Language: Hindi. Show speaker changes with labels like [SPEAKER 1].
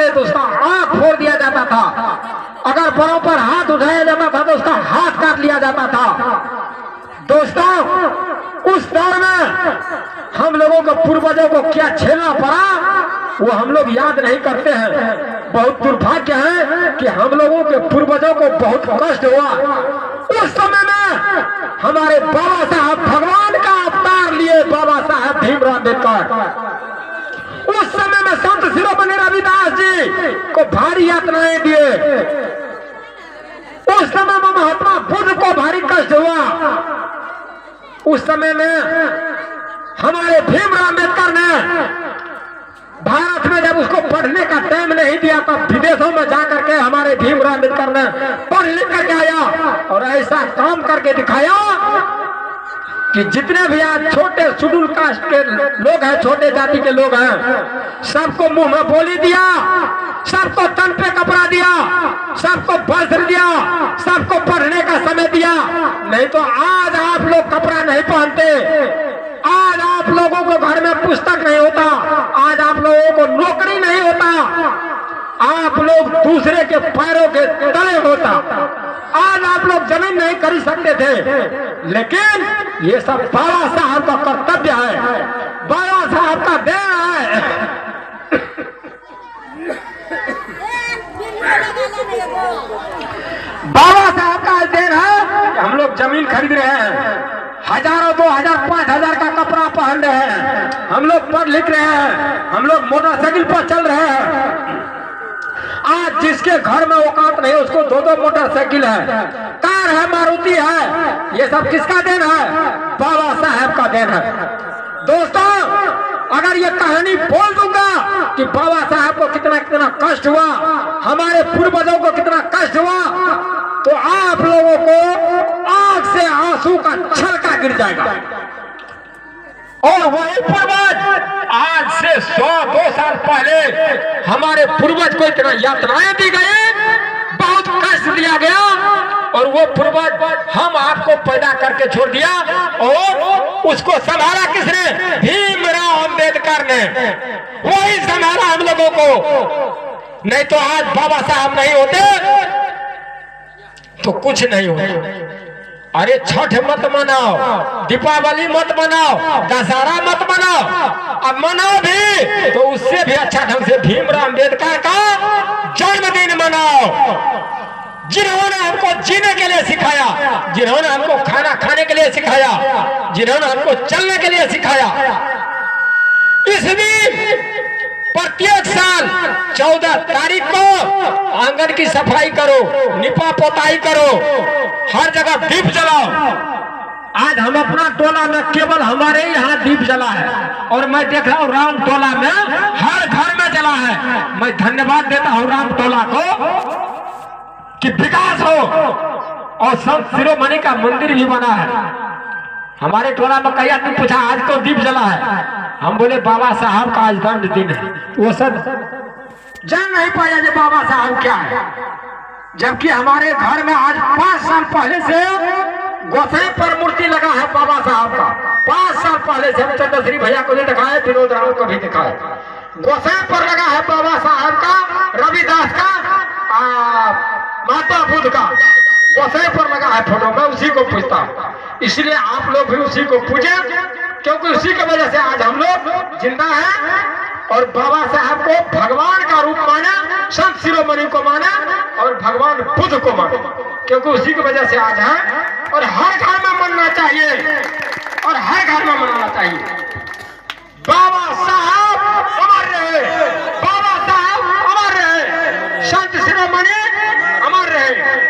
[SPEAKER 1] मारते तो उसका आंख फोड़ दिया जाता था, अगर बड़ों पर हाथ उठाया जाता था तो उसका हाथ काट लिया जाता था। दोस्तों, उस दौर में हम लोगों को पूर्वजों को क्या झेलना पड़ा वो हम लोग याद नहीं करते हैं। बहुत दुर्भाग्य है कि हम लोगों के पूर्वजों को बहुत कष्ट हुआ। उस समय में हमारे बाबा साहब भगवान का अवतार लिए बाबा साहब भीमराव अम्बेडकर, उस समय में संत शिरोमणि रविदास जी को भारी यातनाएं दिए। उस समय में महात्मा बुद्ध को भारी कष्ट हुआ। उस समय में हमारे भीमराव अम्बेडकर ने भारत में जब उसको पढ़ने का टाइम नहीं दिया तब विदेशों में जाकर के हमारे भीमराव अम्बेडकर ने पढ़ लिख करके आया और ऐसा काम करके दिखाया कि जितने भी आज छोटे शेड्यूल कास्ट के लोग हैं, छोटे जाति के लोग हैं, सबको मुंह में बोली दिया, सबको तन पे कपड़ा दिया, सबको वस्त्र दिया, सबको पढ़ने का समय दिया। नहीं तो आज आप लोग कपड़ा नहीं पहनते, आज आप लोगों को घर में पुस्तक नहीं होता, आज आप लोगों को नौकरी नहीं होता, आप लोग दूसरे के पैरों के तले होता, आज आप लोग जमीन नहीं खरीद सकते थे। लेकिन ये सब बाबा साहब का कर्तव्य है, बाबा साहब का देन है। बाबा साहब का देन है कि हम लोग जमीन खरीद रहे हैं, हजारों 2000 5000 का कपड़ा पहन रहे हैं, हम लोग पढ़ लिख रहे हैं, हम लोग मोटरसाइकिल पर चल रहे हैं। आज जिसके घर में औकात नहीं उसको 2-2 मोटरसाइकिल है, कार है, मारुति है। ये सब किसका देन है? बाबा साहब का देन है। दोस्तों, अगर ये कहानी बोल दूंगा कि बाबा साहब को कितना कितना कष्ट हुआ, हमारे पूर्वजों को कितना कष्ट हुआ, तो आप लोगों को आंख से आंसू का छलका गिर जाएगा। और वही पूर्वज आज से 100-2 साल पहले हमारे पूर्वज को इतना यातनाएं दी गई, बहुत कष्ट दिया गया, और वो पूर्वज हम आपको पैदा करके छोड़ दिया और उसको संभाला किसने? भीमराव अम्बेडकर ने। वही संभाला हम लोगों को। नहीं तो आज बाबा साहब नहीं होते तो कुछ नहीं होता। अरे छठ मत मनाओ, दीपावली मत मनाओ, दशहरा मत मनाओ, अब मनाओ भी तो उससे भी अच्छा ढंग से भीमराव अम्बेडकर का जन्मदिन मनाओ, जिन्होंने हमको जीने के लिए सिखाया, जिन्होंने हमको खाना खाने के लिए सिखाया, जिन्होंने हमको चलने के लिए सिखाया। इस दिन प्रत्येक साल 14 तारीख को आंगन की सफाई करो, निपा पोताई करो, हर जगह दीप जलाओ। आज हम अपना टोला में केवल हमारे यहाँ दीप जला है, और मैं देख रहा हूँ राम टोला में हर घर में जला है। मैं धन्यवाद देता हूँ राम टोला को कि विकास हो, और संत शिरोमणि का मंदिर भी बना है। हमारे टोला में कई आदमी पूछा आज तो दीप जला है, हम बोले बाबा साहब का आज दंड दिन है। वो सब जान नहीं पाया कि बाबा साहब क्या है, जबकि हमारे घर में आज 5 साल पहले से गोसाई पर मूर्ति लगा है बाबा साहब का। 5 साल पहले से हम चंद्रश्री भैया को भी दिखाए, विनोद राव को भी दिखाए। गोसाई पर लगा है बाबा साहब का, रविदास का, माता बुद्ध का गोसाई पर लगा है फोटो। मैं उसी को पूछता हूँ, इसलिए आप लोग भी उसी को पूजे, क्योंकि उसी की वजह से आज हम लोग जिंदा हैं। और बाबा साहब को भगवान का रूप माना, संत शिरोमणि को माना और भगवान बुद्ध को माना, क्योंकि उसी की वजह से आज है। और हर घर में मनना चाहिए, और हर घर में मनाना चाहिए। बाबा साहब अमर रहे, बाबा साहब अमर रहे, संत शिरोमणि अमर रहे।